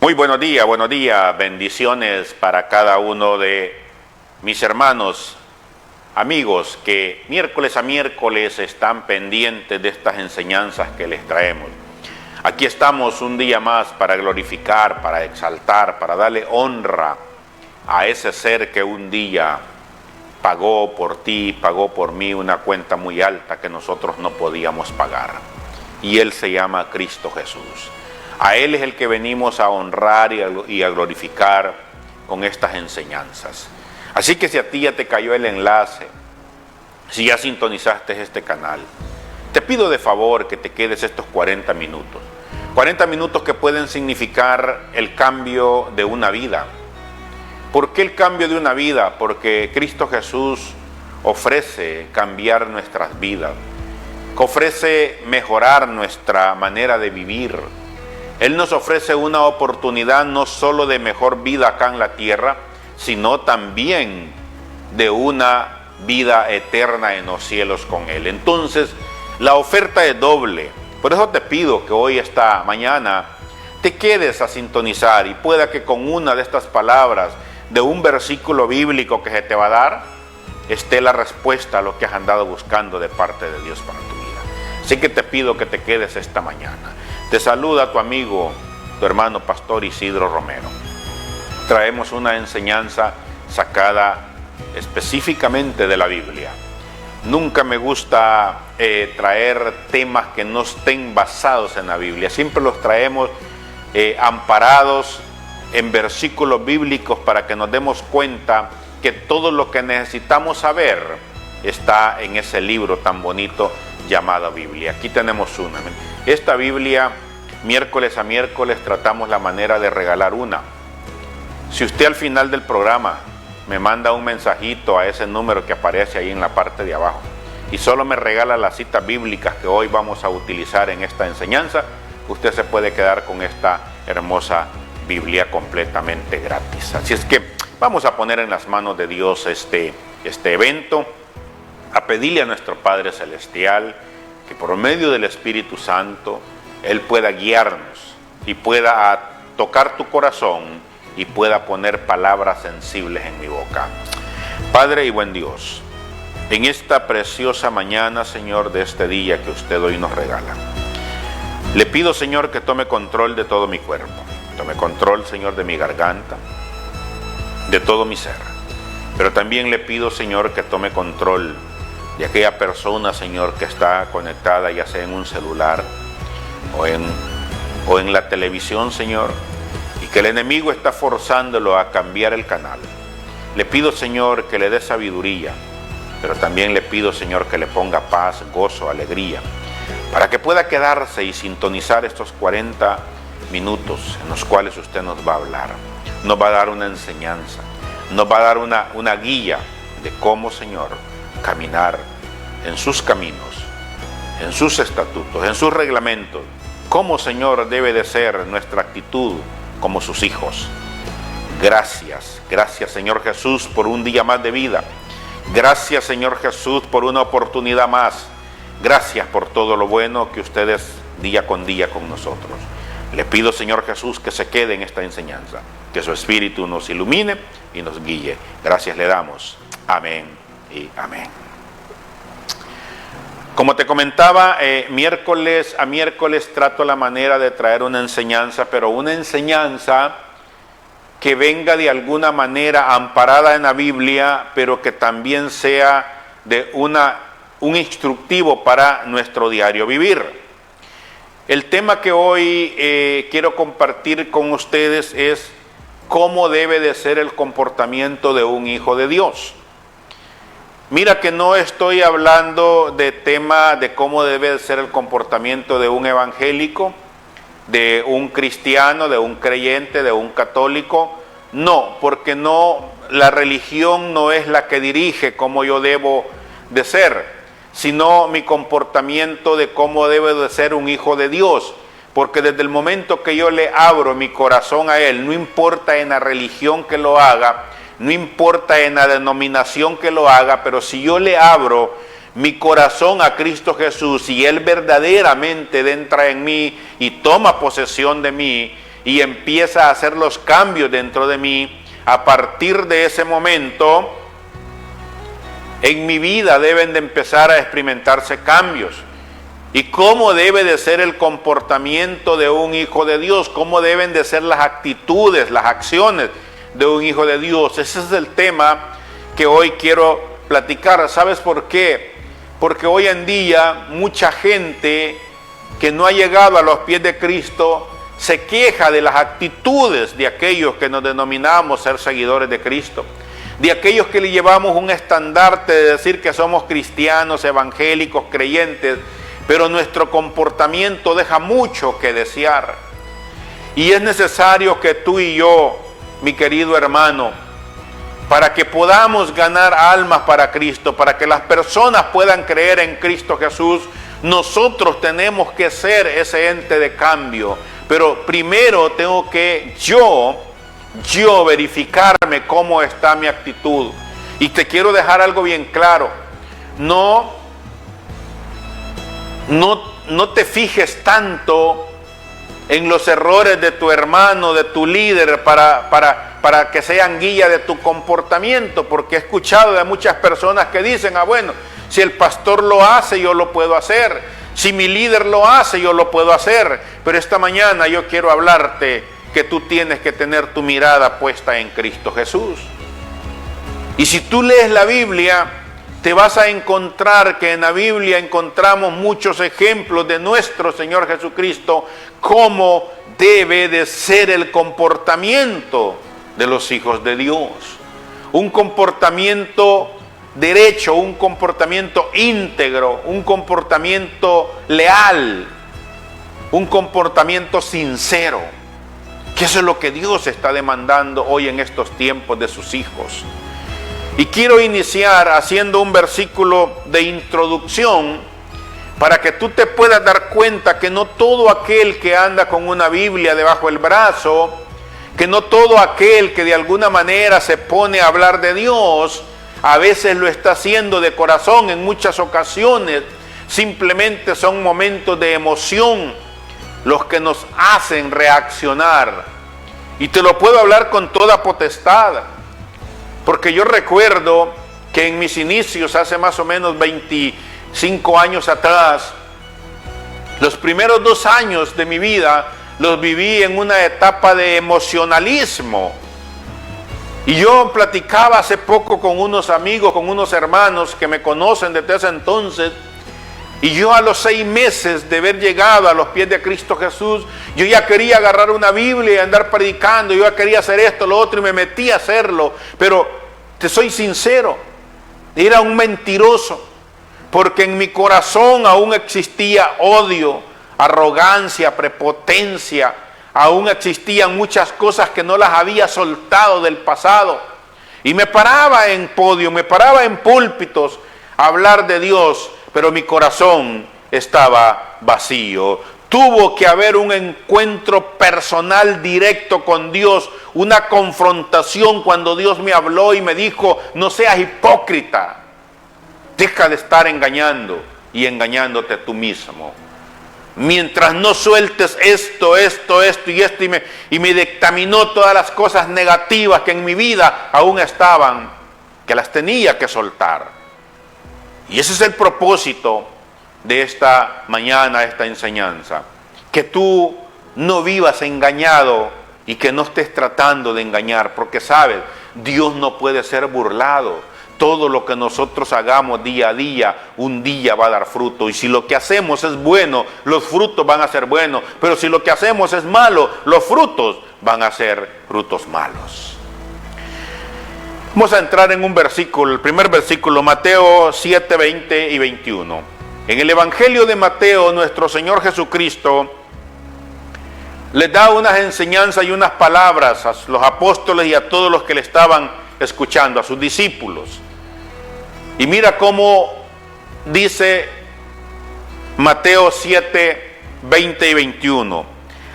Muy buenos días, bendiciones para cada uno de mis hermanos, amigos que miércoles a miércoles están pendientes de estas enseñanzas que les traemos. Aquí estamos un día más para glorificar, para exaltar, para darle honra a ese ser que un día pagó por ti, pagó por mí una cuenta muy alta que nosotros no podíamos pagar. Y Él se llama Cristo Jesús. A Él es el que venimos a honrar y a glorificar con estas enseñanzas. Así que si a ti ya te cayó el enlace, si ya sintonizaste este canal, te pido de favor que te quedes estos 40 minutos. 40 minutos que pueden significar el cambio de una vida. ¿Por qué el cambio de una vida? Porque Cristo Jesús ofrece cambiar nuestras vidas, ofrece mejorar nuestra manera de vivir. Él nos ofrece una oportunidad no solo de mejor vida acá en la tierra, sino también de una vida eterna en los cielos con Él. Entonces, la oferta es doble. Por eso te pido que hoy, esta mañana, te quedes a sintonizar y pueda que con una de estas palabras de un versículo bíblico que se te va a dar, esté la respuesta a lo que has andado buscando de parte de Dios para tu vida. Así que te pido que te quedes esta mañana. Te saluda tu amigo, tu hermano Pastor Isidro Romero. Traemos una enseñanza sacada específicamente de la Biblia. Nunca me gusta traer temas que no estén basados en la Biblia. Siempre los traemos amparados en versículos bíblicos para que nos demos cuenta que todo lo que necesitamos saber está en ese libro tan bonito llamado Biblia. Aquí tenemos una. Esta Biblia, miércoles a miércoles, tratamos la manera de regalar una. Si usted al final del programa me manda un mensajito a ese número que aparece ahí en la parte de abajo y solo me regala las citas bíblicas que hoy vamos a utilizar en esta enseñanza, usted se puede quedar con esta hermosa Biblia completamente gratis. Así es que vamos a poner en las manos de Dios este evento, a pedirle a nuestro Padre Celestial que por medio del Espíritu Santo Él pueda guiarnos y pueda tocar tu corazón y pueda poner palabras sensibles en mi boca. Padre y buen Dios, en esta preciosa mañana, Señor, de este día que usted hoy nos regala, le pido, Señor, que tome control de todo mi cuerpo, tome control, Señor, de mi garganta, de todo mi ser, pero también le pido, Señor, que tome control de aquella persona, Señor, que está conectada ya sea en un celular o en la televisión, Señor, y que el enemigo está forzándolo a cambiar el canal. Le pido, Señor, que le dé sabiduría, pero también le pido, Señor, que le ponga paz, gozo, alegría, para que pueda quedarse y sintonizar estos 40 minutos en los cuales usted nos va a hablar. Nos va a dar una enseñanza, nos va a dar una guía de cómo, Señor, caminar en sus caminos, en sus estatutos, en sus reglamentos. Cómo, Señor, debe de ser nuestra actitud como sus hijos. Gracias, Señor Jesús, por un día más de vida. Gracias, Señor Jesús, por una oportunidad más. Gracias por todo lo bueno que usted es día con día con nosotros. Le pido, Señor Jesús, que se quede en esta enseñanza, que su Espíritu nos ilumine y nos guíe. Gracias le damos. Amén y amén. Como te comentaba, miércoles a miércoles trato la manera de traer una enseñanza, pero una enseñanza que venga de alguna manera amparada en la Biblia, pero que también sea de un instructivo para nuestro diario vivir. El tema que hoy quiero compartir con ustedes es cómo debe de ser el comportamiento de un hijo de Dios. Mira que no estoy hablando de tema de cómo debe de ser el comportamiento de un evangélico, de un cristiano, de un creyente, de un católico. No, porque la religión no es la que dirige cómo yo debo de ser, sino mi comportamiento de cómo debe de ser un hijo de Dios. Porque desde el momento que yo le abro mi corazón a Él, no importa en la religión que lo haga, no importa en la denominación que lo haga, pero si yo le abro mi corazón a Cristo Jesús y Él verdaderamente entra en mí y toma posesión de mí y empieza a hacer los cambios dentro de mí, a partir de ese momento, en mi vida deben de empezar a experimentarse cambios. ¿Y cómo debe de ser el comportamiento de un hijo de Dios? ¿Cómo deben de ser las actitudes, las acciones de un hijo de Dios? Ese es el tema que hoy quiero platicar. ¿Sabes por qué? Porque hoy en día mucha gente que no ha llegado a los pies de Cristo se queja de las actitudes de aquellos que nos denominamos ser seguidores de Cristo, de aquellos que le llevamos un estandarte de decir que somos cristianos, evangélicos, creyentes, pero nuestro comportamiento deja mucho que desear. Y es necesario que tú y yo, mi querido hermano, para que podamos ganar almas para Cristo, para que las personas puedan creer en Cristo Jesús, nosotros tenemos que ser ese ente de cambio. Pero primero tengo que yo verificarme cómo está mi actitud. Y te quiero dejar algo bien claro. No te fijes tanto en los errores de tu hermano, de tu líder, para que sean guía de tu comportamiento, porque he escuchado de muchas personas que dicen, bueno, si el pastor lo hace, yo lo puedo hacer, si mi líder lo hace, yo lo puedo hacer, pero esta mañana yo quiero hablarte que tú tienes que tener tu mirada puesta en Cristo Jesús. Y si tú lees la Biblia, te vas a encontrar que en la Biblia encontramos muchos ejemplos de nuestro Señor Jesucristo, cómo debe de ser el comportamiento de los hijos de Dios. Un comportamiento derecho, un comportamiento íntegro, un comportamiento leal, un comportamiento sincero. Que eso es lo que Dios está demandando hoy en estos tiempos de sus hijos. Y quiero iniciar haciendo un versículo de introducción para que tú te puedas dar cuenta que no todo aquel que anda con una Biblia debajo del brazo, que no todo aquel que de alguna manera se pone a hablar de Dios, a veces lo está haciendo de corazón. En muchas ocasiones simplemente son momentos de emoción los que nos hacen reaccionar. Y te lo puedo hablar con toda potestad. Porque yo recuerdo que en mis inicios, hace más o menos 25 años atrás, los primeros 2 años de mi vida los viví en una etapa de emocionalismo. Y yo platicaba hace poco con unos amigos, con unos hermanos que me conocen desde ese entonces, y yo a los 6 meses de haber llegado a los pies de Cristo Jesús, yo ya quería agarrar una Biblia y andar predicando, yo ya quería hacer esto, lo otro, y me metí a hacerlo. Pero te soy sincero, era un mentiroso, porque en mi corazón aún existía odio, arrogancia, prepotencia, aún existían muchas cosas que no las había soltado del pasado. Y me paraba en podio, me paraba en púlpitos a hablar de Dios, pero mi corazón estaba vacío. Tuvo que haber un encuentro personal directo con Dios, una confrontación cuando Dios me habló y me dijo, no seas hipócrita, deja de estar engañando y engañándote tú mismo. Mientras no sueltes esto y me dictaminó todas las cosas negativas que en mi vida aún estaban, que las tenía que soltar. Y ese es el propósito de esta mañana, esta enseñanza. Que tú no vivas engañado y que no estés tratando de engañar, porque sabes, Dios no puede ser burlado. Todo lo que nosotros hagamos día a día, un día va a dar fruto. Y si lo que hacemos es bueno, los frutos van a ser buenos. Pero si lo que hacemos es malo, los frutos van a ser frutos malos. Vamos a entrar en un versículo, el primer versículo, Mateo 7, 20 y 21. En el Evangelio de Mateo, nuestro Señor Jesucristo les da unas enseñanzas y unas palabras a los apóstoles y a todos los que le estaban escuchando, a sus discípulos. Y mira cómo dice Mateo 7, 20 y 21.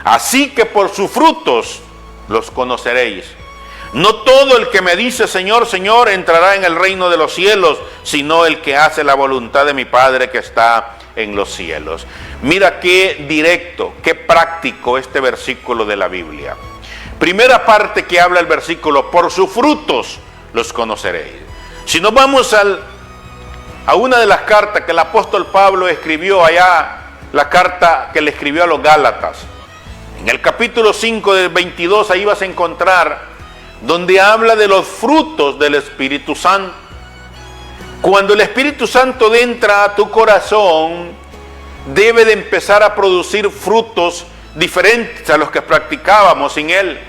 Así que por sus frutos los conoceréis. No todo el que me dice Señor, Señor entrará en el reino de los cielos, sino el que hace la voluntad de mi Padre que está en los cielos. Mira qué directo, qué práctico este versículo de la Biblia. Primera parte que habla el versículo: por sus frutos los conoceréis. Si nos vamos a una de las cartas que el apóstol Pablo escribió allá, la carta que le escribió a los Gálatas, en el capítulo 5 del 22, ahí vas a encontrar donde habla de los frutos del Espíritu Santo. Cuando el Espíritu Santo entra a tu corazón, debe de empezar a producir frutos diferentes a los que practicábamos sin Él.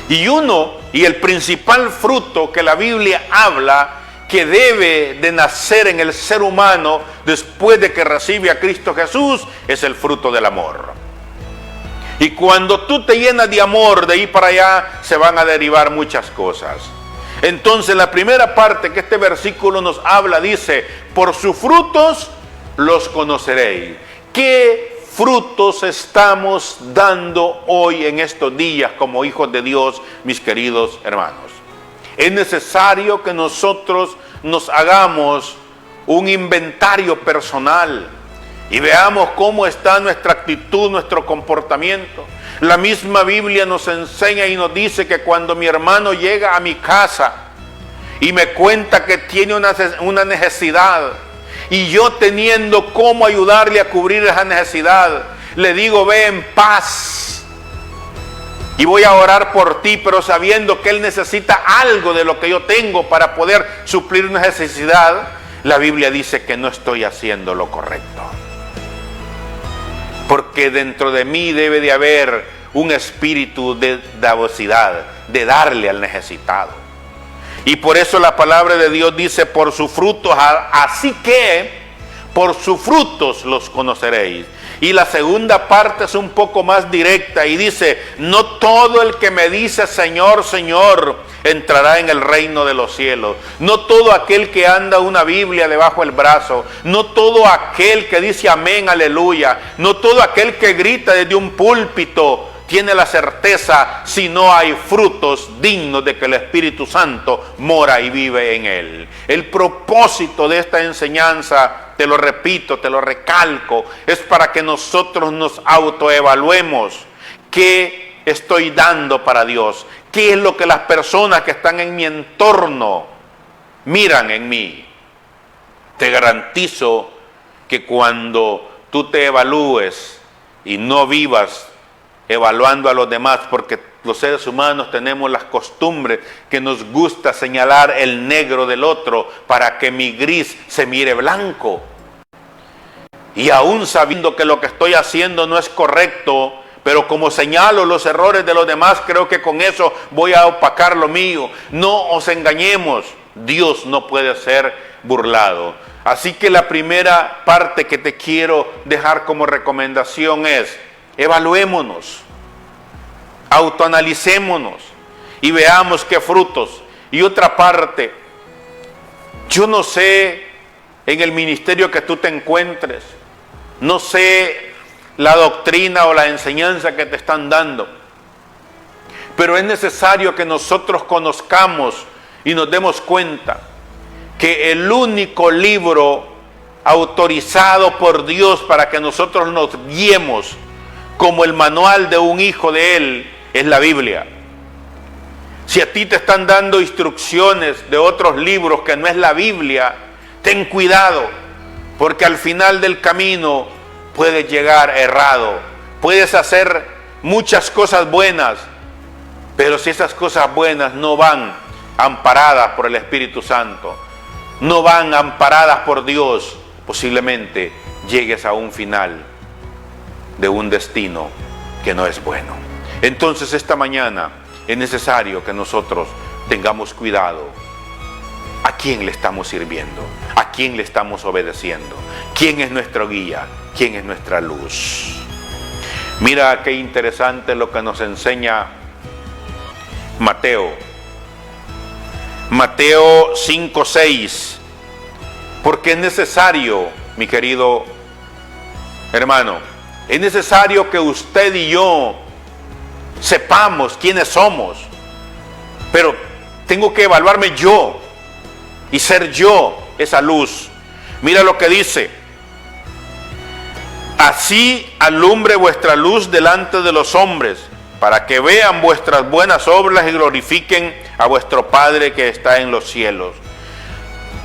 Y el principal fruto que la Biblia habla que debe de nacer en el ser humano después de que recibe a Cristo Jesús es el fruto del amor. Y cuando tú te llenas de amor, de ahí para allá se van a derivar muchas cosas. Entonces la primera parte que este versículo nos habla dice: por sus frutos los conoceréis. ¿Qué frutos estamos dando hoy en estos días como hijos de Dios, mis queridos hermanos? Es necesario que nosotros nos hagamos un inventario personal y veamos cómo está nuestra actitud, nuestro comportamiento. La misma Biblia nos enseña y nos dice que cuando mi hermano llega a mi casa y me cuenta que tiene una necesidad, y yo teniendo cómo ayudarle a cubrir esa necesidad, le digo: ve en paz y voy a orar por ti, pero sabiendo que él necesita algo de lo que yo tengo para poder suplir una necesidad, la Biblia dice que no estoy haciendo lo correcto. Porque dentro de mí debe de haber un espíritu de dadivosidad, de darle al necesitado. Y por eso la palabra de Dios dice: por sus frutos, así que por sus frutos los conoceréis. Y la segunda parte es un poco más directa y dice: no todo el que me dice Señor, Señor, entrará en el reino de los cielos. No todo aquel que anda una Biblia debajo del brazo, no todo aquel que dice amén, aleluya, no todo aquel que grita desde un púlpito tiene la certeza si no hay frutos dignos de que el Espíritu Santo mora y vive en él. El propósito de esta enseñanza, te lo repito, te lo recalco, es para que nosotros nos autoevaluemos. ¿Qué estoy dando para Dios? ¿Qué es lo que las personas que están en mi entorno miran en mí? Te garantizo que cuando tú te evalúes y no vivas evaluando a los demás, porque los seres humanos tenemos las costumbres que nos gusta señalar el negro del otro para que mi gris se mire blanco. Y aún sabiendo que lo que estoy haciendo no es correcto, pero como señalo los errores de los demás, creo que con eso voy a opacar lo mío. No os engañemos, Dios no puede ser burlado. Así que la primera parte que te quiero dejar como recomendación es: evaluémonos, autoanalicémonos y veamos qué frutos. Y otra parte, yo no sé en el ministerio que tú te encuentres, no sé la doctrina o la enseñanza que te están dando, pero es necesario que nosotros conozcamos y nos demos cuenta que el único libro autorizado por Dios para que nosotros nos guiemos como el manual de un hijo de Él es la Biblia. Si a ti te están dando instrucciones de otros libros que no es la Biblia, ten cuidado, porque al final del camino puedes llegar errado. Puedes hacer muchas cosas buenas, pero si esas cosas buenas no van amparadas por el Espíritu Santo, no van amparadas por Dios, posiblemente llegues a un final de un destino que no es bueno. Entonces esta mañana es necesario que nosotros tengamos cuidado. ¿A quién le estamos sirviendo? ¿A quién le estamos obedeciendo? ¿Quién es nuestro guía? ¿Quién es nuestra luz? Mira qué interesante lo que nos enseña Mateo. Mateo 5:6. Porque es necesario, mi querido hermano, es necesario que usted y yo sepamos quiénes somos, pero tengo que evaluarme yo y ser yo esa luz. Mira lo que dice Así alumbre vuestra luz delante de los hombres, para que vean vuestras buenas obras y glorifiquen a vuestro Padre que está en los cielos.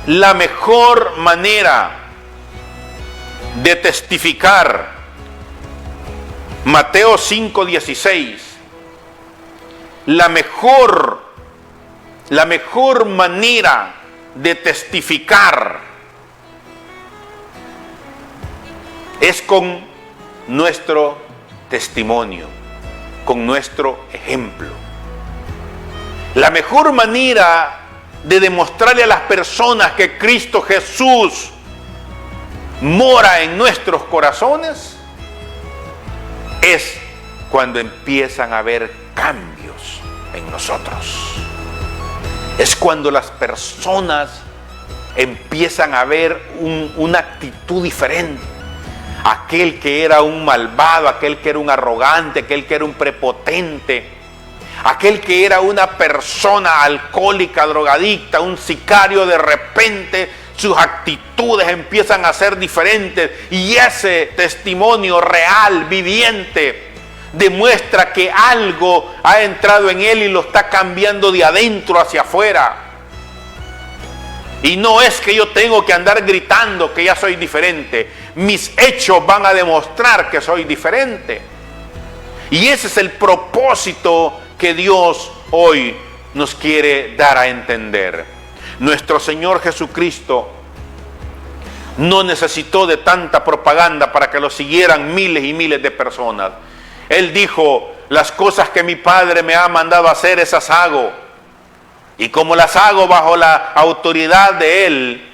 La mejor manera de testificar, Mateo 5:16, la mejor manera de testificar es con nuestro testimonio, con nuestro ejemplo. La mejor manera de demostrarle a las personas que Cristo Jesús mora en nuestros corazones es cuando empiezan a haber cambios en nosotros. Es cuando las personas empiezan a ver una actitud diferente. Aquel que era un malvado, aquel que era un arrogante, aquel que era un prepotente, aquel que era una persona alcohólica, drogadicta, un sicario, de repente sus actitudes empiezan a ser diferentes, y ese testimonio real, viviente, demuestra que algo ha entrado en él y lo está cambiando de adentro hacia afuera. Y no es que yo tengo que andar gritando que ya soy diferente. Mis hechos van a demostrar que soy diferente. Y ese es el propósito que Dios hoy nos quiere dar a entender. Nuestro Señor Jesucristo no necesitó de tanta propaganda para que lo siguieran miles y miles de personas. Él dijo: las cosas que mi Padre me ha mandado hacer, esas hago. Y como las hago bajo la autoridad de Él,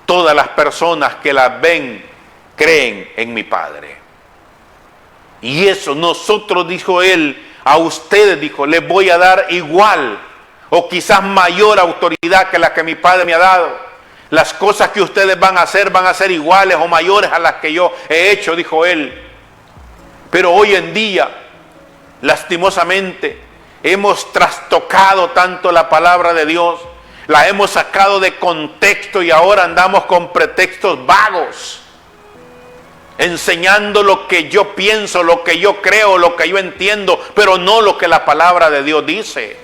todas las personas que las ven creen en mi Padre. Y eso nosotros, dijo Él, a ustedes, dijo, les voy a dar igual o quizás mayor autoridad que la que mi Padre me ha dado. Las cosas que ustedes van a ser iguales o mayores a las que yo he hecho, dijo Él. Pero hoy en día, lastimosamente, hemos trastocado tanto la palabra de Dios, la hemos sacado de contexto y ahora andamos con pretextos vagos, enseñando lo que yo pienso, lo que yo creo, lo que yo entiendo, pero no lo que la palabra de Dios dice.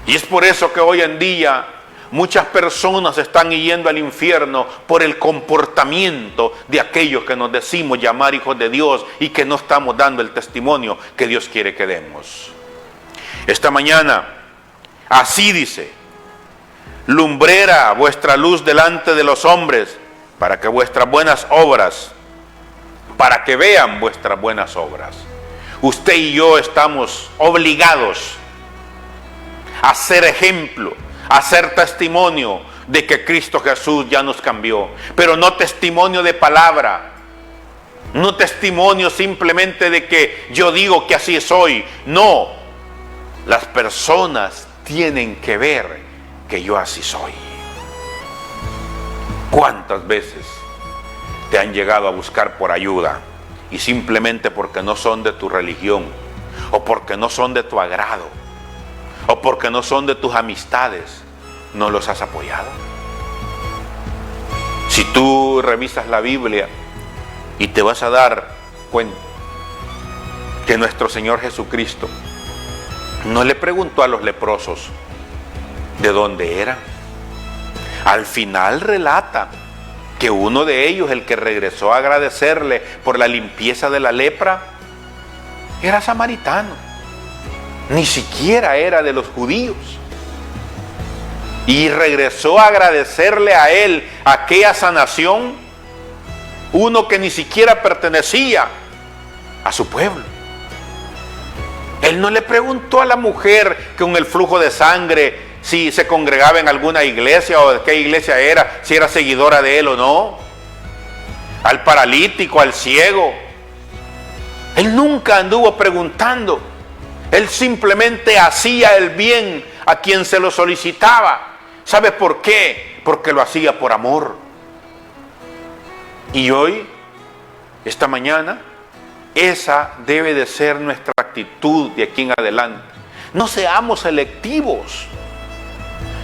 Y es por eso que hoy en día muchas personas están yendo al infierno por el comportamiento de aquellos que nos decimos llamar hijos de Dios y que no estamos dando el testimonio que Dios quiere que demos. Esta mañana, así dice: lumbrera vuestra luz delante de los hombres, para que vuestras buenas obras, para que vean vuestras buenas obras. Usted y yo estamos obligados a ser ejemplo, a ser testimonio de que Cristo Jesús ya nos cambió, pero no testimonio de palabra, no testimonio simplemente de que yo digo que así soy. No, las personas tienen que ver que yo así soy. ¿Cuántas veces te han llegado a buscar por ayuda y simplemente porque no son de tu religión, o porque no son de tu agrado, o porque no son de tus amistades, no los has apoyado? Si tú revisas la Biblia y te vas a dar cuenta que nuestro Señor Jesucristo no le preguntó a los leprosos de dónde era. Al final relata que uno de ellos, el que regresó a agradecerle por la limpieza de la lepra, era samaritano. Ni siquiera era de los judíos. Y regresó a agradecerle a él aquella sanación, uno que ni siquiera pertenecía a su pueblo. Él no le preguntó a la mujer con el flujo de sangre si se congregaba en alguna iglesia o de qué iglesia era, si era seguidora de él o no. Al paralítico, al ciego. Él nunca anduvo preguntando. Él simplemente hacía el bien a quien se lo solicitaba. ¿Sabes por qué? Porque lo hacía por amor. Y hoy, esta mañana, esa debe de ser nuestra actitud de aquí en adelante. No seamos selectivos,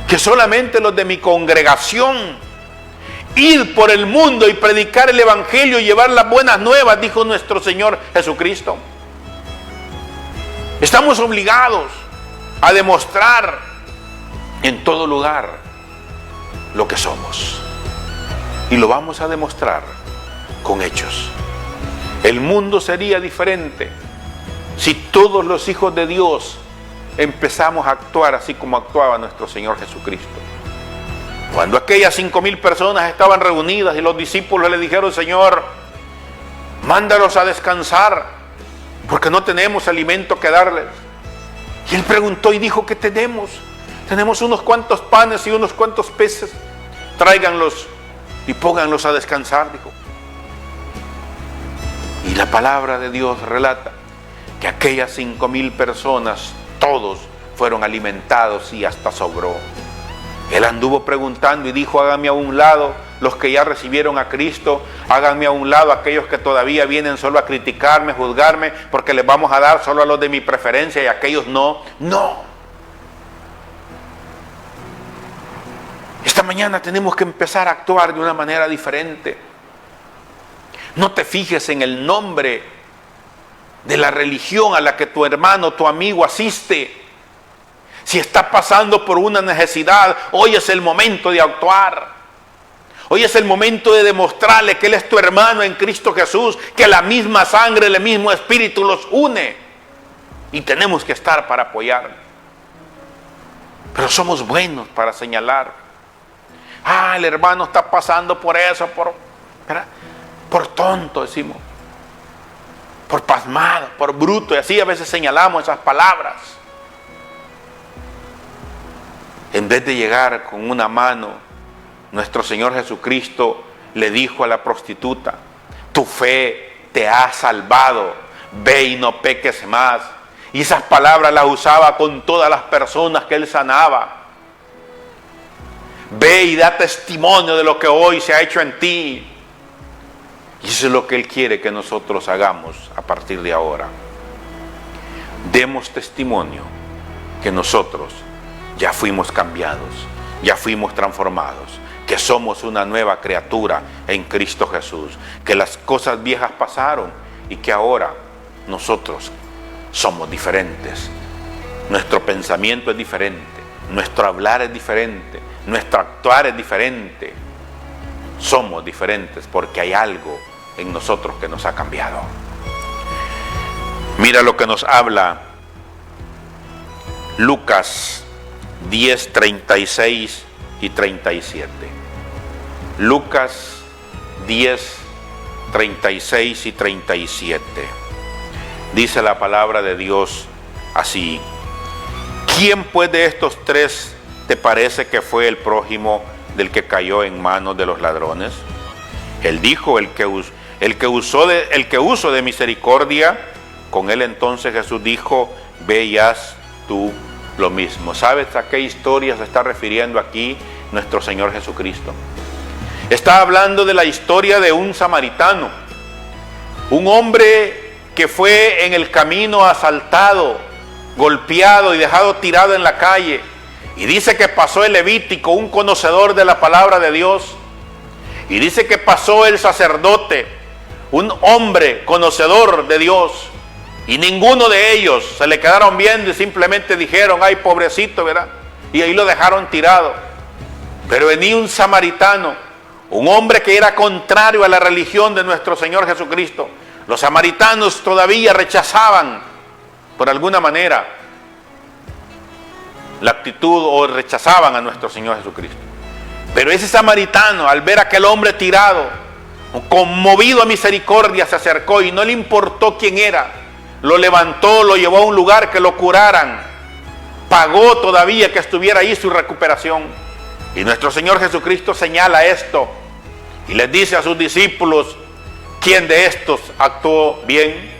que solamente los de mi congregación Ir por el mundo y predicar el evangelio y llevar las buenas nuevas, dijo nuestro Señor Jesucristo. Estamos obligados a demostrar en todo lugar lo que somos. Y lo vamos a demostrar con hechos. El mundo sería diferente si todos los hijos de Dios empezamos a actuar así como actuaba nuestro Señor Jesucristo. Cuando aquellas 5,000 personas estaban reunidas y los discípulos le dijeron: Señor, mándalos a descansar, porque no tenemos alimento que darles. Y él preguntó y dijo: ¿qué tenemos? Tenemos unos cuantos panes y unos cuantos peces. Tráiganlos y pónganlos a descansar, dijo. Y la palabra de Dios relata que aquellas 5,000 personas, todos fueron alimentados y hasta sobró. Él anduvo preguntando y dijo: háganme a un lado los que ya recibieron a Cristo, háganme a un lado aquellos que todavía vienen solo a criticarme, juzgarme, porque les vamos a dar solo a los de mi preferencia y a aquellos no. No. Esta mañana tenemos que empezar a actuar de una manera diferente. No te fijes en el nombre de la religión a la que tu hermano, tu amigo asiste. Si está pasando por una necesidad, hoy es el momento de actuar. Hoy es el momento de demostrarle que Él es tu hermano en Cristo Jesús, que la misma sangre, el mismo Espíritu los une. Y tenemos que estar para apoyar. Pero somos buenos para señalar. El hermano está pasando por eso, por tonto, decimos. Por pasmado, por bruto. Y así a veces señalamos esas palabras. En vez de llegar con una mano, nuestro Señor Jesucristo le dijo a la prostituta: tu fe te ha salvado, ve y no peques más. Y esas palabras las usaba con todas las personas que Él sanaba. Ve y da testimonio de lo que hoy se ha hecho en ti. Y eso es lo que Él quiere que nosotros hagamos a partir de ahora. Demos testimonio que nosotros ya fuimos cambiados, ya fuimos transformados, que somos una nueva criatura en Cristo Jesús, que las cosas viejas pasaron y que ahora nosotros somos diferentes. Nuestro pensamiento es diferente, nuestro hablar es diferente, nuestro actuar es diferente. Somos diferentes porque hay algo en nosotros que nos ha cambiado. Mira lo que nos habla Lucas 10, 36 y 37. Lucas 10, 36 y 37. Dice la palabra de Dios así: ¿quién pues de estos tres te parece que fue el prójimo del que cayó en manos de los ladrones? Él dijo: el que usó de misericordia. Con él entonces Jesús dijo: ve y haz tú lo mismo. ¿Sabes a qué historia se está refiriendo aquí nuestro Señor Jesucristo? Está hablando de la historia de un samaritano, un hombre que fue en el camino asaltado, golpeado y dejado tirado en la calle. Y dice que pasó el levítico, un conocedor de la palabra de Dios. Y dice que pasó el sacerdote, un hombre conocedor de Dios. Y ninguno de ellos se le quedaron viendo y simplemente dijeron: ay, pobrecito, ¿verdad? Y ahí lo dejaron tirado. Pero venía un samaritano, un hombre que era contrario a la religión de nuestro Señor Jesucristo. Los samaritanos todavía rechazaban, por alguna manera, la actitud, o rechazaban a nuestro Señor Jesucristo. Pero ese samaritano, al ver a aquel hombre tirado, conmovido a misericordia, se acercó y no le importó quién era. Lo levantó, lo llevó a un lugar que lo curaran. Pagó todavía que estuviera ahí su recuperación. Y nuestro Señor Jesucristo señala esto y les dice a sus discípulos: ¿quién de estos actuó bien?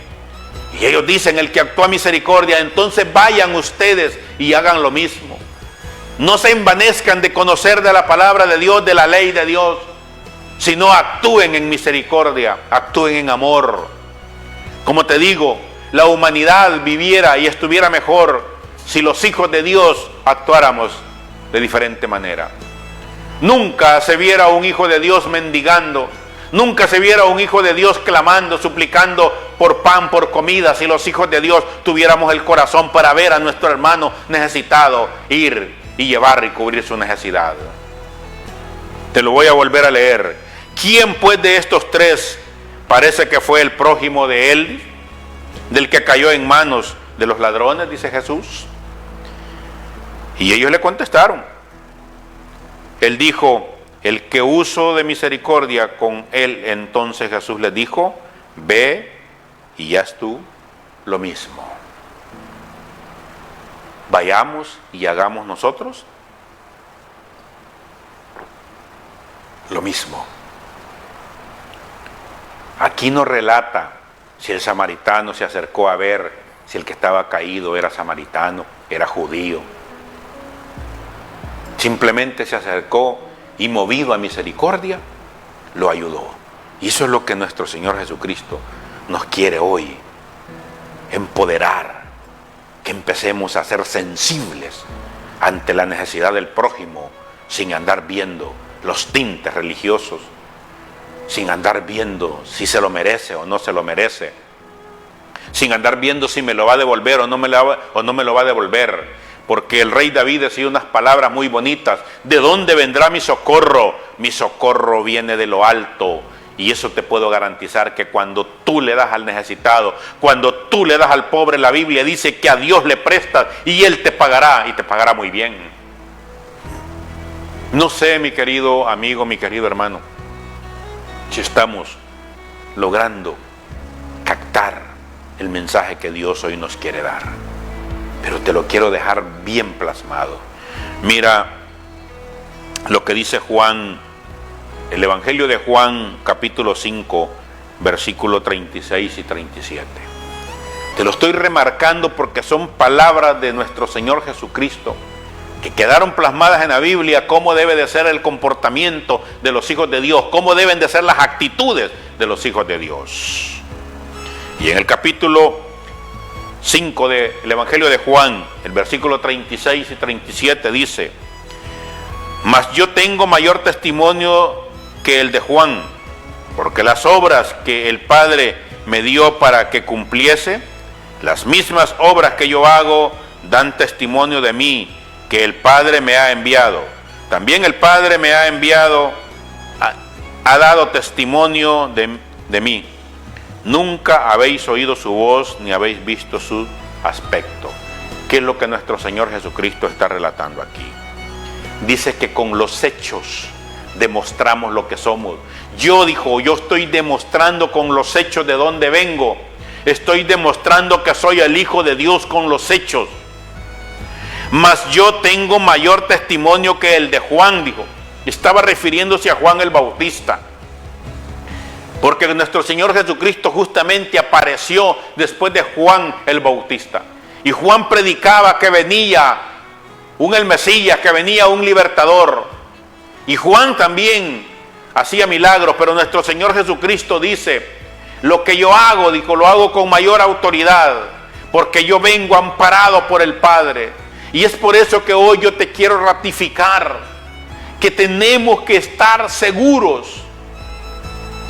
Y ellos dicen: el que actuó a misericordia. Entonces vayan ustedes y hagan lo mismo. No se envanezcan de conocer de la palabra de Dios, de la ley de Dios, sino actúen en misericordia, actúen en amor. Como te digo, la humanidad viviera y estuviera mejor si los hijos de Dios actuáramos de diferente manera. Nunca se viera a un hijo de Dios mendigando. Nunca se viera a un hijo de Dios clamando, suplicando por pan, por comida. Si los hijos de Dios tuviéramos el corazón para ver a nuestro hermano necesitado, ir y llevar y cubrir su necesidad. Te lo voy a volver a leer. ¿Quién pues de estos tres parece que fue el prójimo de él, del que cayó en manos de los ladrones? Dice Jesús. Y ellos le contestaron. Él dijo: el que usó de misericordia con él. Entonces Jesús les dijo: ve y haz tú lo mismo. Vayamos y hagamos nosotros lo mismo. Aquí no relata si el samaritano se acercó a ver si el que estaba caído era samaritano, era judío. Simplemente se acercó y, movido a misericordia, lo ayudó. Y eso es lo que nuestro Señor Jesucristo nos quiere hoy empoderar, que empecemos a ser sensibles ante la necesidad del prójimo, sin andar viendo los tintes religiosos, sin andar viendo si se lo merece o no se lo merece, sin andar viendo si me lo va a devolver o no me lo va a devolver. Porque el rey David decía unas palabras muy bonitas: ¿de dónde vendrá mi socorro? Mi socorro viene de lo alto. Y eso te puedo garantizar, que cuando tú le das al necesitado, cuando tú le das al pobre, la Biblia dice que a Dios le prestas y Él te pagará, y te pagará muy bien. No sé, mi querido amigo, mi querido hermano, si estamos logrando captar el mensaje que Dios hoy nos quiere dar. Pero te lo quiero dejar bien plasmado. Mira lo que dice Juan, el Evangelio de Juan, capítulo 5, versículos 36 y 37. Te lo estoy remarcando porque son palabras de nuestro Señor Jesucristo, que quedaron plasmadas en la Biblia, cómo debe de ser el comportamiento de los hijos de Dios, cómo deben de ser las actitudes de los hijos de Dios. Y en el capítulo 5 del Evangelio de Juan, el versículo 36 y 37 dice: mas yo tengo mayor testimonio que el de Juan, porque las obras que el Padre me dio para que cumpliese, las mismas obras que yo hago, dan testimonio de mí, que el Padre me ha enviado. También el Padre me ha enviado, ha dado testimonio de mí. Nunca habéis oído su voz, ni habéis visto su aspecto. ¿Qué es lo que nuestro Señor Jesucristo está relatando aquí? Dice que con los hechos demostramos lo que somos. Yo estoy demostrando con los hechos de dónde vengo. Estoy demostrando que soy el Hijo de Dios con los hechos. Mas yo tengo mayor testimonio que el de Juan, dijo. Estaba refiriéndose a Juan el Bautista. Porque nuestro Señor Jesucristo justamente apareció después de Juan el Bautista. Y Juan predicaba que venía el Mesías, que venía un libertador. Y Juan también hacía milagros, pero nuestro Señor Jesucristo dice: lo que yo hago, dijo, lo hago con mayor autoridad, porque yo vengo amparado por el Padre. Y es por eso que hoy yo te quiero ratificar que tenemos que estar seguros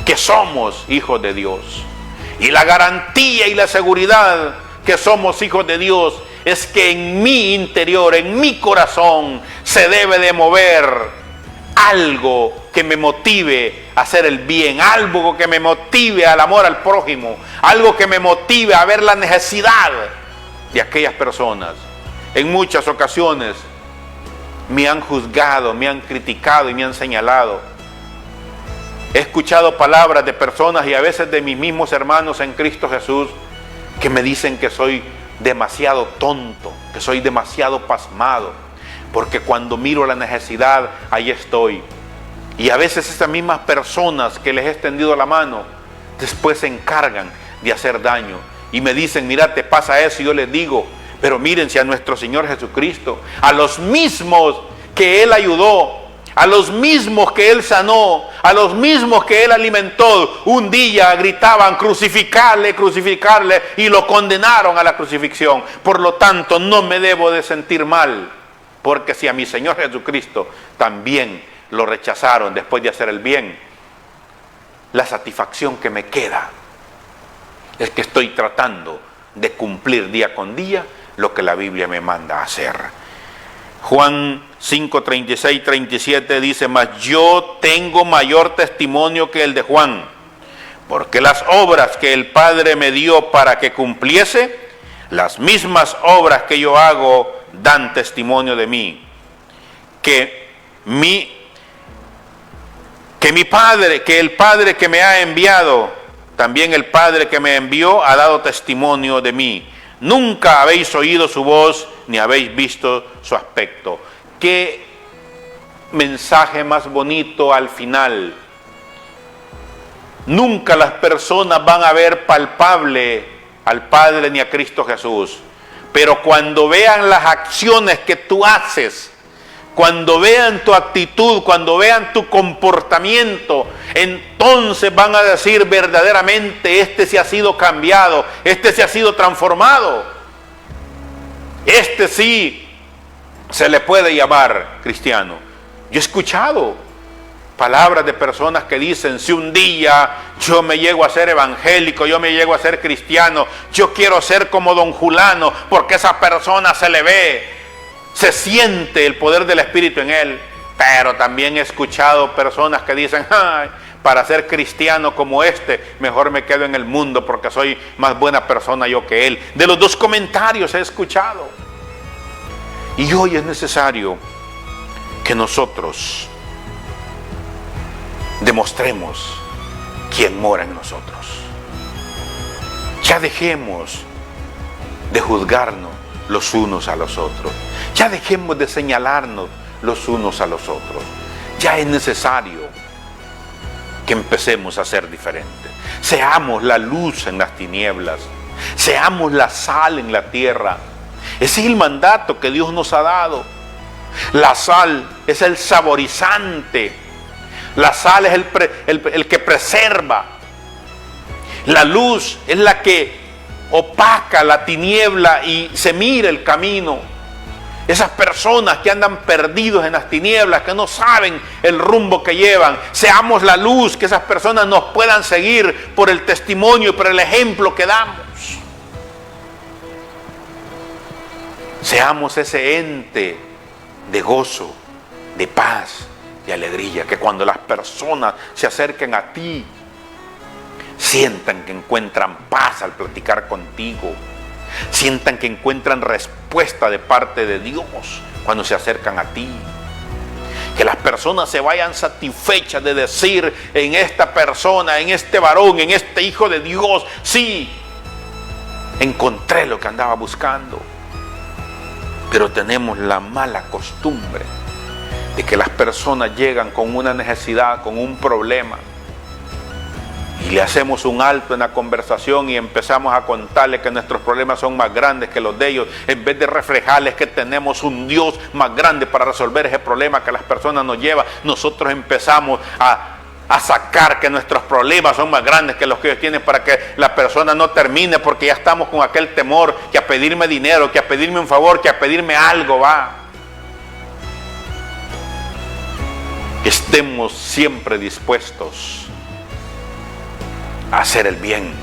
que somos hijos de Dios. Y la garantía y la seguridad que somos hijos de Dios es que en mi interior, en mi corazón, se debe de mover algo que me motive a hacer el bien, algo que me motive al amor al prójimo, algo que me motive a ver la necesidad de aquellas personas. En muchas ocasiones me han juzgado, me han criticado y me han señalado. He escuchado palabras de personas y a veces de mis mismos hermanos en Cristo Jesús que me dicen que soy demasiado tonto, que soy demasiado pasmado, porque cuando miro la necesidad, ahí estoy. Y a veces esas mismas personas que les he extendido la mano, después se encargan de hacer daño. Y me dicen: mira, te pasa eso. Y yo les digo: pero miren, si a nuestro Señor Jesucristo, a los mismos que Él ayudó, a los mismos que Él sanó, a los mismos que Él alimentó, un día gritaban: crucificarle, crucificarle, y lo condenaron a la crucifixión. Por lo tanto, no me debo de sentir mal, porque si a mi Señor Jesucristo también lo rechazaron después de hacer el bien, la satisfacción que me queda es que estoy tratando de cumplir día con día lo que la Biblia me manda a hacer. Juan 5, 36, 37 dice: mas yo tengo mayor testimonio que el de Juan, porque las obras que el Padre me dio para que cumpliese, las mismas obras que yo hago dan testimonio de mí. Que el Padre que me ha enviado, también el Padre que me envió ha dado testimonio de mí. Nunca habéis oído su voz, ni habéis visto su aspecto. Qué mensaje más bonito al final. Nunca las personas van a ver palpable al Padre ni a Cristo Jesús. Pero cuando vean las acciones que tú haces, cuando vean tu actitud, cuando vean tu comportamiento, entonces van a decir verdaderamente: este sí ha sido cambiado, este sí ha sido transformado, este sí se le puede llamar cristiano. Yo he escuchado palabras de personas que dicen: si un día yo me llego a ser evangélico, yo me llego a ser cristiano, yo quiero ser como don Julano, porque esa persona se le ve, se siente el poder del Espíritu en él. Pero también he escuchado personas que dicen: ay, para ser cristiano como este, mejor me quedo en el mundo porque soy más buena persona yo que él. De los dos comentarios he escuchado. Y hoy es necesario que nosotros demostremos quién mora en nosotros. Ya dejemos de juzgarnos los unos a los otros. Ya dejemos de señalarnos los unos a los otros. Ya es necesario que empecemos a ser diferentes. Seamos la luz en las tinieblas. Seamos la sal en la tierra. Ese es el mandato que Dios nos ha dado. La sal es el saborizante. La sal es el que preserva. La luz es la que opaca la tiniebla y se mira el camino. Esas personas que andan perdidos en las tinieblas, que no saben el rumbo que llevan, seamos la luz, que esas personas nos puedan seguir por el testimonio y por el ejemplo que damos. Seamos ese ente de gozo, de paz, de alegría, que cuando las personas se acerquen a ti, sientan que encuentran paz al platicar contigo, sientan que encuentran respuesta de parte de Dios cuando se acercan a ti. Que las personas se vayan satisfechas de decir: en esta persona, en este varón, en este hijo de Dios, sí, encontré lo que andaba buscando. Pero tenemos la mala costumbre de que las personas llegan con una necesidad, con un problema, y le hacemos un alto en la conversación y empezamos a contarles que nuestros problemas son más grandes que los de ellos, en vez de reflejarles que tenemos un Dios más grande para resolver ese problema que las personas nos llevan. Nosotros empezamos a sacar que nuestros problemas son más grandes que los que ellos tienen, para que la persona no termine, porque ya estamos con aquel temor que a pedirme dinero, que a pedirme un favor, que a pedirme algo va. Que estemos siempre dispuestos a hacer el bien,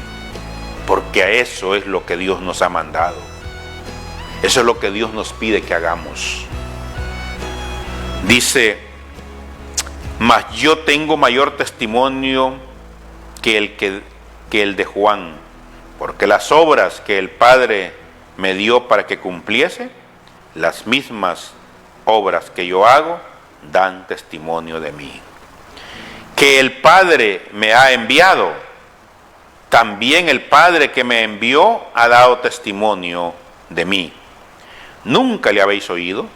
porque a eso es lo que Dios nos ha mandado. Eso es lo que Dios nos pide que hagamos. Dice: mas yo tengo mayor testimonio que el de Juan, porque las obras que el Padre me dio para que cumpliese, las mismas obras que yo hago dan testimonio de mí. Que el Padre me ha enviado, también el Padre que me envió ha dado testimonio de mí. Nunca le habéis oído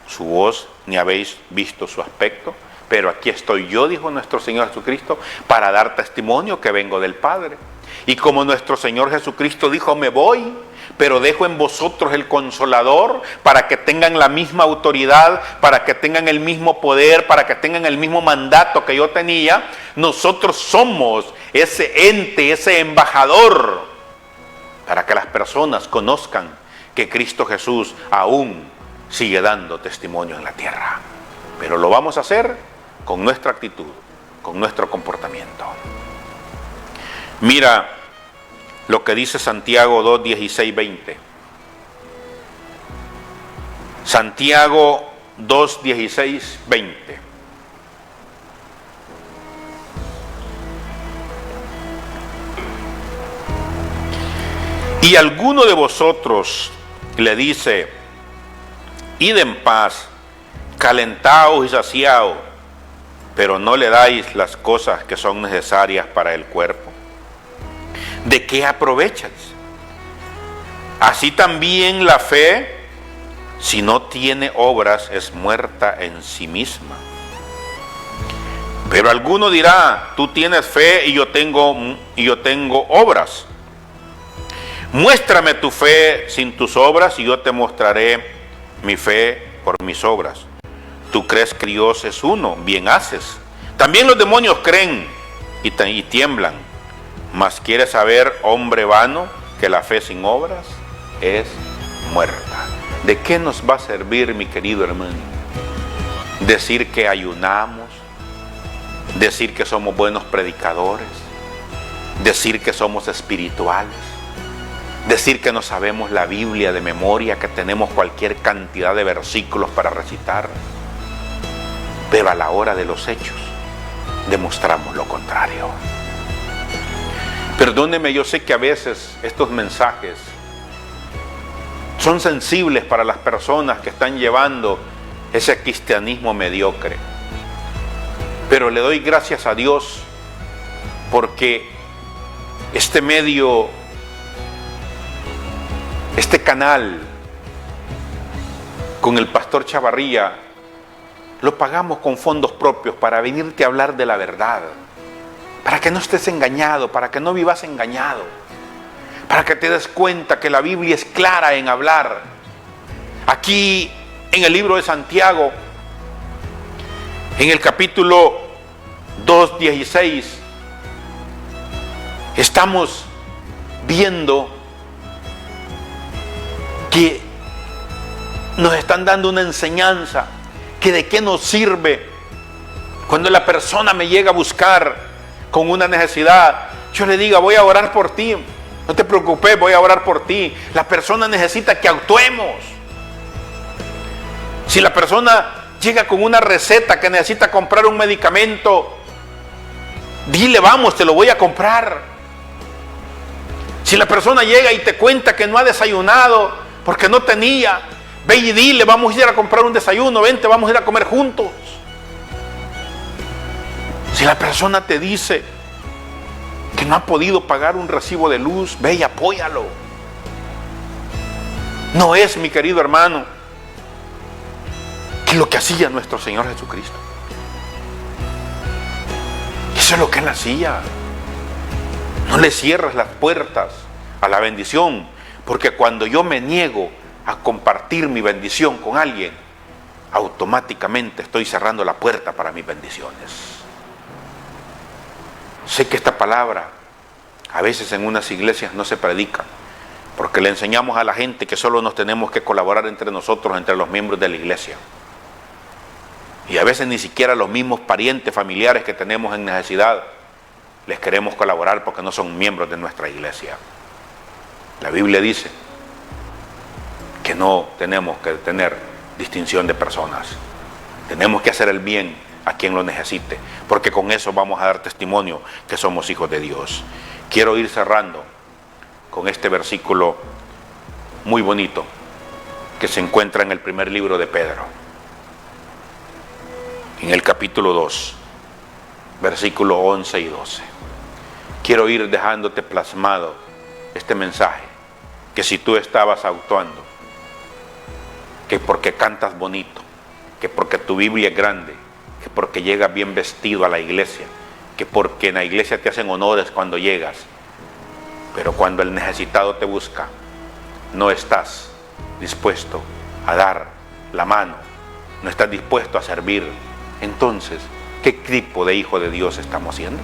su voz, ni habéis visto su aspecto, pero aquí estoy yo, dijo nuestro Señor Jesucristo, para dar testimonio que vengo del Padre. Y como nuestro Señor Jesucristo dijo: me voy, pero dejo en vosotros el Consolador, para que tengan la misma autoridad, para que tengan el mismo poder, para que tengan el mismo mandato que yo tenía. Nosotros somos ese ente, ese embajador, para que las personas conozcan que Cristo Jesús aún sigue dando testimonio en la tierra. Pero lo vamos a hacer con nuestra actitud, con nuestro comportamiento. Mira lo que dice Santiago 2, 16, 20. Santiago 2, 16, 20. Y alguno de vosotros le dice: id en paz, calentaos y saciaos, pero no le dais las cosas que son necesarias para el cuerpo. ¿De qué aprovechas? Así también la fe, si no tiene obras, es muerta en sí misma. Pero alguno dirá: tú tienes fe y yo tengo obras. Muéstrame tu fe sin tus obras y yo te mostraré mi fe por mis obras. Tú crees que Dios es uno, bien haces. También los demonios creen y tiemblan. Mas quieres saber, hombre vano, que la fe sin obras es muerta. ¿De qué nos va a servir, mi querido hermano, decir que ayunamos, decir que somos buenos predicadores, decir que somos espirituales, decir que no sabemos la Biblia de memoria, que tenemos cualquier cantidad de versículos para recitar, pero a la hora de los hechos demostramos lo contrario? Perdóneme, yo sé que a veces estos mensajes son sensibles para las personas que están llevando ese cristianismo mediocre, pero le doy gracias a Dios porque este medio, este canal con el pastor Chavarría, lo pagamos con fondos propios para venirte a hablar de la verdad, para que no estés engañado, para que no vivas engañado, para que te des cuenta que la Biblia es clara en hablar. Aquí en el libro de Santiago, en el capítulo 2, 16, estamos viendo que nos están dando una enseñanza que de qué nos sirve cuando la persona me llega a buscar con una necesidad. Yo le diga: voy a orar por ti, no te preocupes, voy a orar por ti. La persona necesita que actuemos. Si la persona llega con una receta que necesita comprar un medicamento, dile: vamos, te lo voy a comprar. Si la persona llega y te cuenta que no ha desayunado porque no tenía, ve y dile: vamos a ir a comprar un desayuno, vente, vamos a ir a comer juntos. Si la persona te dice que no ha podido pagar un recibo de luz, ve y apóyalo. No es, mi querido hermano, que lo que hacía nuestro Señor Jesucristo. Eso es lo que Él hacía. No le cierres las puertas a la bendición, porque cuando yo me niego a compartir mi bendición con alguien, automáticamente estoy cerrando la puerta para mis bendiciones. Sé que esta palabra a veces en unas iglesias no se predica, porque le enseñamos a la gente que solo nos tenemos que colaborar entre nosotros, entre los miembros de la iglesia. Y a veces ni siquiera los mismos parientes, familiares que tenemos en necesidad, les queremos colaborar porque no son miembros de nuestra iglesia. La Biblia dice que no tenemos que tener distinción de personas. Tenemos que hacer el bien a quien lo necesite, porque con eso vamos a dar testimonio que somos hijos de Dios. Quiero ir cerrando con este versículo muy bonito que se encuentra en el primer libro de Pedro, en el capítulo 2, versículos 11 y 12. Quiero ir dejándote plasmado este mensaje, que si tú estabas actuando, que porque cantas bonito, que porque tu Biblia es grande, que porque llegas bien vestido a la iglesia, que porque en la iglesia te hacen honores cuando llegas, pero cuando el necesitado te busca, no estás dispuesto a dar la mano, no estás dispuesto a servir. Entonces, ¿qué tipo de hijo de Dios estamos siendo?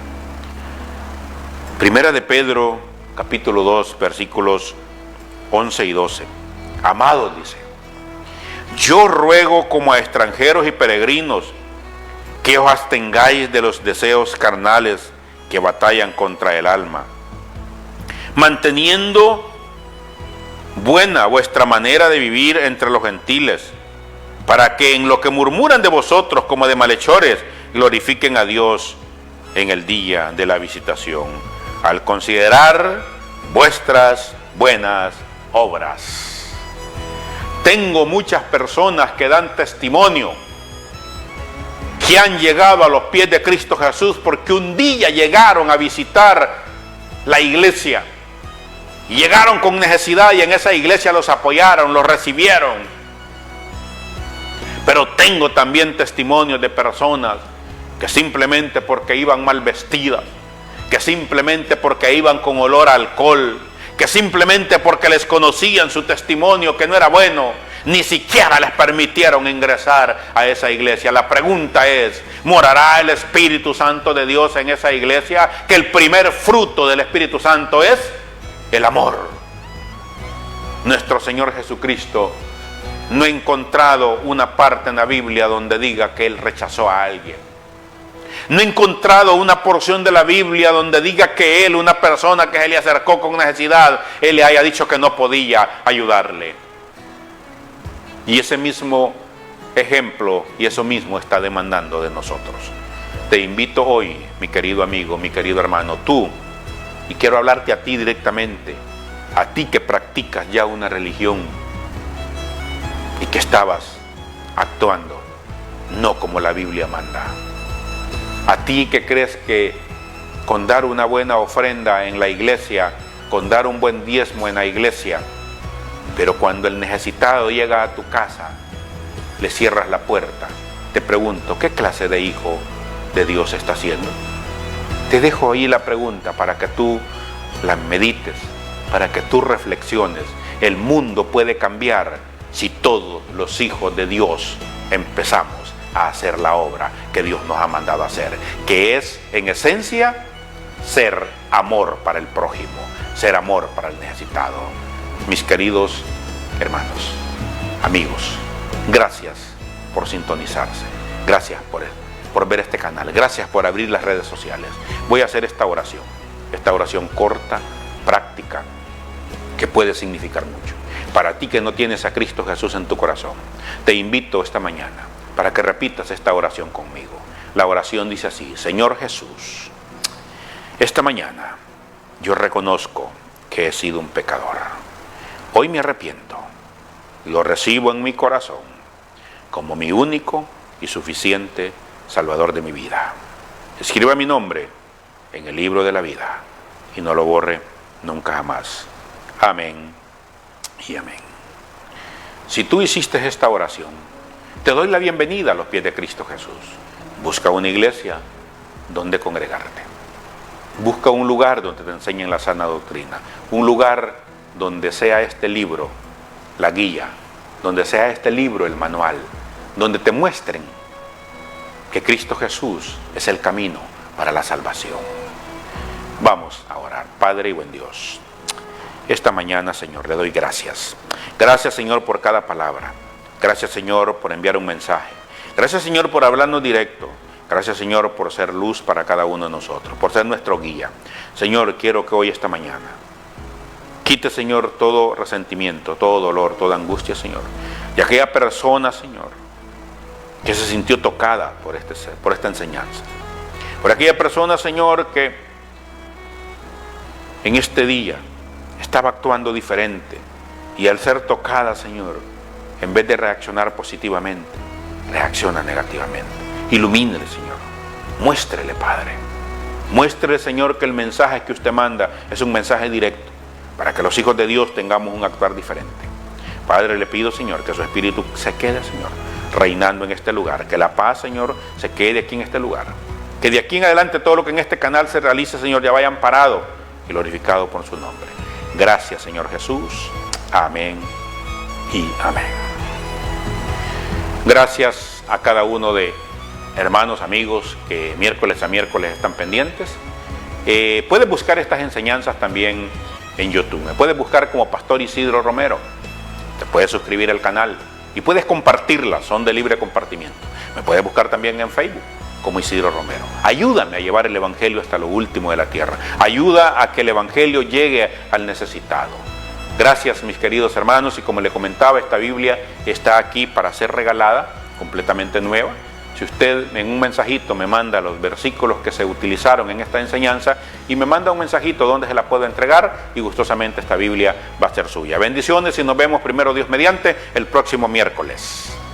Primera de Pedro, capítulo 2, versículos 11 y 12. Amados, dice: yo ruego como a extranjeros y peregrinos que os abstengáis de los deseos carnales que batallan contra el alma, manteniendo buena vuestra manera de vivir entre los gentiles, para que en lo que murmuran de vosotros como de malhechores, glorifiquen a Dios en el día de la visitación, al considerar vuestras buenas obras. Tengo muchas personas que dan testimonio, que han llegado a los pies de Cristo Jesús porque un día llegaron a visitar la iglesia y llegaron con necesidad y en esa iglesia los apoyaron, los recibieron. Pero tengo también testimonios de personas que simplemente porque iban mal vestidas, que simplemente porque iban con olor a alcohol, que simplemente porque les conocían su testimonio que no era bueno, ni siquiera les permitieron ingresar a esa iglesia. La pregunta es, ¿morará el Espíritu Santo de Dios en esa iglesia? Que el primer fruto del Espíritu Santo es el amor. Nuestro Señor Jesucristo no ha encontrado una parte en la Biblia donde diga que Él rechazó a alguien. No he encontrado una porción de la Biblia donde diga que Él, una persona que se le acercó con necesidad, Él le haya dicho que no podía ayudarle. Y ese mismo ejemplo y eso mismo está demandando de nosotros. Te invito hoy, mi querido amigo, mi querido hermano, tú, y quiero hablarte a ti directamente, a ti que practicas ya una religión y que estabas actuando no como la Biblia manda. A ti que crees que con dar una buena ofrenda en la iglesia, con dar un buen diezmo en la iglesia, pero cuando el necesitado llega a tu casa, le cierras la puerta. Te pregunto, ¿qué clase de hijo de Dios estás siendo? Te dejo ahí la pregunta para que tú la medites, para que tú reflexiones. El mundo puede cambiar si todos los hijos de Dios empezamos a hacer la obra que Dios nos ha mandado a hacer, que es, en esencia, ser amor para el prójimo, ser amor para el necesitado. Mis queridos hermanos, amigos, gracias por sintonizarse, gracias por ver este canal, gracias por abrir las redes sociales. Voy a hacer esta oración corta, práctica, que puede significar mucho. Para ti que no tienes a Cristo Jesús en tu corazón, te invito esta mañana para que repitas esta oración conmigo. La oración dice así: Señor Jesús, esta mañana yo reconozco que he sido un pecador. Hoy me arrepiento, lo recibo en mi corazón como mi único y suficiente Salvador de mi vida. Escriba mi nombre en el libro de la vida y no lo borre nunca jamás. Amén y amén. Si tú hiciste esta oración, te doy la bienvenida a los pies de Cristo Jesús. Busca una iglesia donde congregarte. Busca un lugar donde te enseñen la sana doctrina. Un lugar donde sea este libro la guía, donde sea este libro el manual, donde te muestren que Cristo Jesús es el camino para la salvación. Vamos a orar. Padre y buen Dios, esta mañana, Señor, le doy gracias. Gracias, Señor, por cada palabra. Gracias, Señor, por enviar un mensaje. Gracias, Señor, por hablarnos directo. Gracias, Señor, por ser luz para cada uno de nosotros, por ser nuestro guía. Señor, quiero que hoy, esta mañana, quite, Señor, todo resentimiento, todo dolor, toda angustia, Señor. Y aquella persona, Señor, que se sintió tocada por esta enseñanza. Por aquella persona, Señor, que en este día estaba actuando diferente. Y al ser tocada, Señor, en vez de reaccionar positivamente, reacciona negativamente. Ilumínele, Señor. Muéstrele, Padre. Muéstrele, Señor, que el mensaje que usted manda es un mensaje directo, para que los hijos de Dios tengamos un actuar diferente. Padre, le pido, Señor, que su Espíritu se quede, Señor, reinando en este lugar. Que la paz, Señor, se quede aquí en este lugar. Que de aquí en adelante todo lo que en este canal se realice, Señor, ya vaya amparado y glorificado por su nombre. Gracias, Señor Jesús. Amén y amén. Gracias a cada uno de hermanos, amigos que miércoles a miércoles están pendientes. Puedes buscar estas enseñanzas también en YouTube. Me puedes buscar como Pastor Isidro Romero. Te puedes suscribir al canal y puedes compartirlas, son de libre compartimiento. Me puedes buscar también en Facebook como Isidro Romero. Ayúdame a llevar el Evangelio hasta lo último de la tierra. Ayuda a que el Evangelio llegue al necesitado. Gracias, mis queridos hermanos, y como le comentaba, esta Biblia está aquí para ser regalada, completamente nueva. Si usted en un mensajito me manda los versículos que se utilizaron en esta enseñanza y me manda un mensajito donde se la puedo entregar, y gustosamente esta Biblia va a ser suya. Bendiciones y nos vemos, primero Dios mediante, el próximo miércoles.